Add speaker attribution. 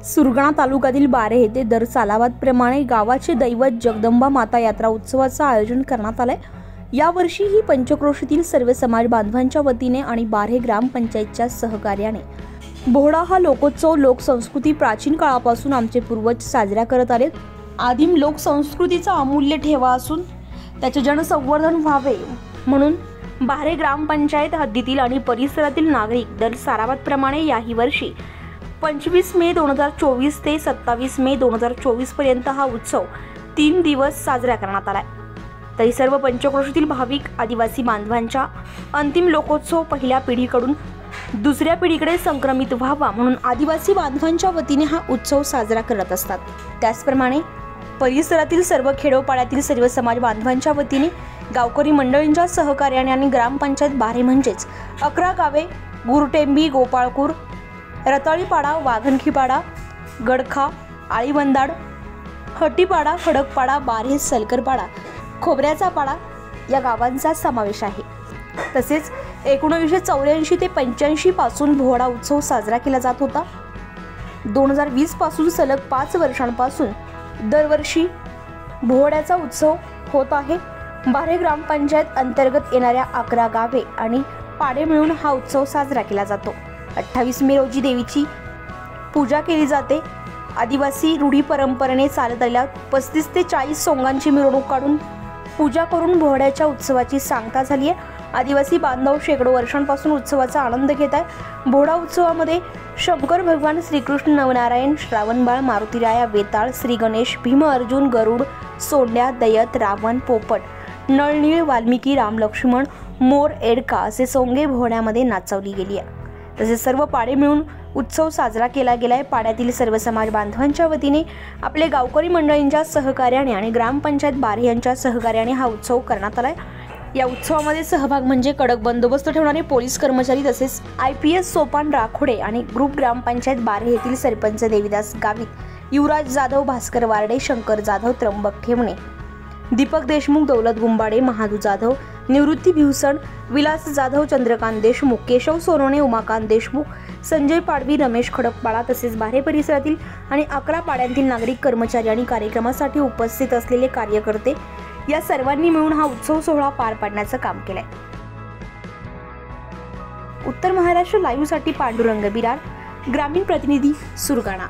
Speaker 1: सुरगाणा तालुक्यातील बारे येथे दर सालाबादप्रमाणे गावाचे दैवत जगदंबा माता यात्रा उत्सवाचं आयोजन करण्यात आलंय। यावर्षी ही पंचक्रोशीतील सर्व समाज बांधवांच्या वतीने आणि बारे ग्रामपंचायतच्या सहकार्याने बोहडा हा लोकोत्सव लोकसंस्कृती प्राचीन काळापासून आमचे पूर्वज साजरा करत आलेत। आदिम लोकसंस्कृतीचा अमूल्य ठेवा असून त्याचे जनसंवर्धन व्हावे म्हणून बारे ग्रामपंचायत हद्दीतील आणि परिसरातील नागरिक दर सालाबादप्रमाणे याही वर्षी 25 मे 2024 ते 27 मे 2024 पर्यंत हा उत्सव 3 दिवस साजरा करण्यात आलाय। तरी सर्व पंचक्रोशीतील भाविक आदिवासी बांधवांच्या अंतिम लोकोत्सव पहिल्या पिढीकडून दुसऱ्या पिढीकडे संक्रमित व्हावा म्हणून आदिवासी बांधवांच्या वतीने हा उत्सव साजरा करत असतात। त्याचप्रमाणे परिसरातील सर्व खेडोपाड्यातील सर्व समाज बांधवांच्या वतीने गावकरी मंडळींच्या सहकार्याने आणि ग्रामपंचायत बारे म्हणजेच 11 गावे गुरटेंबी, गोपाळपूर, रताळीपाडा, वाघनखीपाडा, गडखा, आळीवंदाड, हट्टीपाडा, खडकपाडा, बारे, सलकरपाडा, खोबऱ्याचा पाडा या गावांचा समावेश आहे। तसेच 1984 ते 85 पासून बोहडा उत्सव साजरा केला जात होता। 2020 पासून सलग 5 वर्षांपासून दरवर्षी बोहड्याचा उत्सव होत आहे। बारे ग्रामपंचायत अंतर्गत येणाऱ्या 11 गावे आणि पाडे मिळून हा उत्सव साजरा केला जातो। 28 मे रोजी देवीची पूजा केली जाते। आदिवासी रूढी परंपरेने चालत आलेल्या 35 ते 40 सोंगांची मिरवणूक काढून पूजा करून बोहड्याच्या उत्सवाची सांगता झाली आहे। आदिवासी बांधव शेकडो वर्षांपासून उत्सवाचा आनंद घेत आहे। बोहडा उत्सवामध्ये शंकर भगवान, श्रीकृष्ण, नवनारायण, श्रावणबाळ, मारुतीराया, वेताळ, श्री गणेश, भीम अर्जुन, गरुड, सोंड्या, दयत, रावण, पोपट, नळनीळ, वाल्मिकी, राम, लक्ष्मण, मोर, एडका असे सोंगे बोहड्यामध्ये नाचवली गेली आहे। तसेच सर्व पाडे मिळून उत्सव साजरा केला गेलाय। पाड्यातील सर्व समाज बांधवांच्या वतीने आपले गावकरी मंडळींच्या सहकार्याने आणि ग्रामपंचायत बारे यांच्या सहकार्याने हा उत्सव करण्यात आलाय। या उत्सवामध्ये सहभाग म्हणजे कडक बंदोबस्त ठेवणारे पोलीस कर्मचारी तसेच IPS सोपान राखोडे आणि ग्रुप ग्रामपंचायत बारे येथील सरपंच देवीदास गावित, युवराज जाधव, भास्कर वारडे, शंकर जाधव, त्र्यंबक ठेवणे, दीपक देशमुख, दौलत गुंबाडे, महादू जाधव, निवृत्ती भिवसण, विलास जाधव, चंद्रकांत देशमुख, केशव सोनवणे, उमाकांत देशमुख, संजय पाडवी, रमेश खडकपाडा तसेच बारे परिसरातील आणि 11 पाड्यांतील नागरिक, कर्मचारी आणि कार्यक्रमासाठी उपस्थित असलेले कार्यकर्ते या सर्वांनी मिळून हा उत्सव सोहळा पार पाडण्याचं काम केलंय। उत्तर महाराष्ट्र लाईव्हसाठी पांडुरंग बिरार, ग्रामीण प्रतिनिधी, सुरगाणा।